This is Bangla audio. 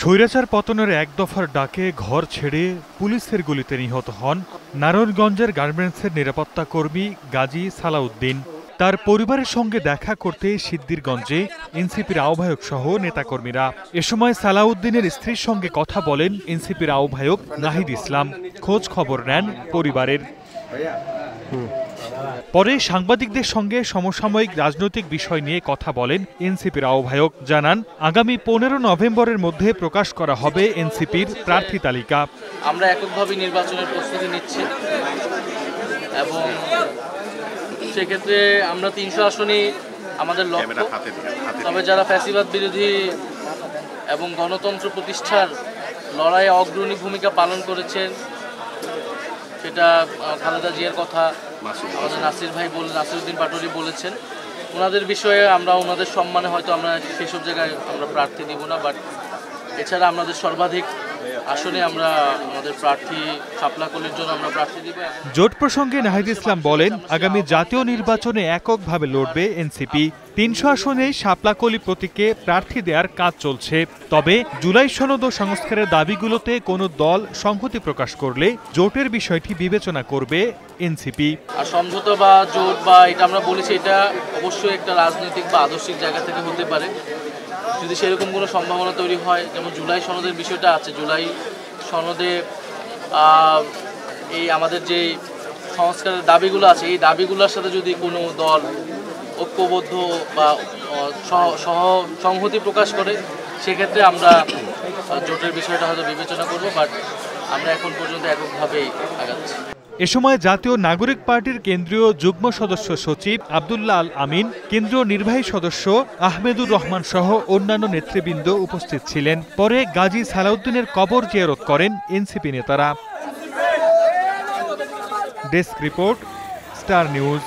স্বৈরাচার পতনের এক দফার ডাকে ঘর ছেড়ে পুলিশের গুলিতে নিহত হন নারায়ণগঞ্জের গার্মেন্টসের নিরাপত্তা কর্মী গাজী সালাউদ্দিন। তার পরিবারের সঙ্গে দেখা করতে সিদ্দিরগঞ্জে এনসিপির আহ্বায়ক সহ নেতাকর্মীরা। এ সময় সালাউদ্দিনের স্ত্রীর সঙ্গে কথা বলেন এনসিপির আহ্বায়ক নাহিদ ইসলাম। খোঁজ খবর নেন পরিবারের। পরে সাংবাদিকদের সঙ্গে সমসাময়িক রাজনৈতিক বিষয় নিয়ে কথা বলেন এনসিপির আহ্বায়ক। জানান, আগামী 15 নভেম্বরের মধ্যে প্রকাশ করা হবে এনসিপির প্রার্থী তালিকা। আমরা এককভাবে নির্বাচনের প্রস্তুতি নিচ্ছি এবং সেক্ষেত্রে আমরা 300 আসনই আমাদের লক্ষ্য। তবে যারা ফ্যাসিবাদ বিরোধী এবং গণতন্ত্র প্রতিষ্ঠার লড়াইয়ে অগ্রণী ভূমিকা পালন করেছেন, সেটা খালেদা জিয়ার কথা আমাদের নাসিরউদ্দিন পাটোয়ারি বলেছেন। ওনাদের বিষয়ে আমরা ওনাদের সম্মানে হয়তো আমরা সেসব জায়গায় আমরা প্রার্থী দিব না, বাট এছাড়া আমাদের সর্বাধিক আসলে আমরা আমাদের প্রার্থী শাপলাকলির জন্য আমরা প্রার্থী দিব। জোট প্রসঙ্গে নাহিদ ইসলাম বলেন, আগামী জাতীয় নির্বাচনে এককভাবে লড়বে এনসিপি। 300 আসনে শাপলাকলি প্রতীকে প্রার্থী দেওয়ার কাজ চলছে। তবে জুলাই সনদ ও সংস্কারের দাবিগুলোতে কোনো দল সংহতি প্রকাশ করলে জোটের বিষয়টি বিবেচনা করবে এনসিপি। আর সমঝোতা বা জোট বা এটা আমরা বলেছি, এটা অবশ্যই একটা রাজনৈতিক বা আদর্শিক জায়গা থেকে হতে পারে। যদি সেরকম কোনো সম্ভাবনা তৈরি হয়, যেমন জুলাই সনদের বিষয়টা আছে, জুলাই সনদে এই আমাদের যে সংস্কারের দাবিগুলো আছে, এই দাবিগুলোর সাথে যদি কোনো দল ঐক্যবদ্ধ বা সংহতি প্রকাশ করে, সেক্ষেত্রে আমরা জোটের বিষয়টা হয়তো বিবেচনা করব, বাট আমরা এখন পর্যন্ত এককভাবেই আগাচ্ছি। এ সময় জাতীয় নাগরিক পার্টির কেন্দ্রীয় যুগ্ম সদস্য সচিব আব্দুল্লাহ আল আমিন, কেন্দ্রীয় নির্বাহী সদস্য আহমেদুর রহমান সহ অন্যান্য নেতৃবৃন্দ উপস্থিত ছিলেন। পরে গাজী সালাউদ্দিনের কবর জিয়ারত করেন এনসিপি নেতারা। Desk report, star news.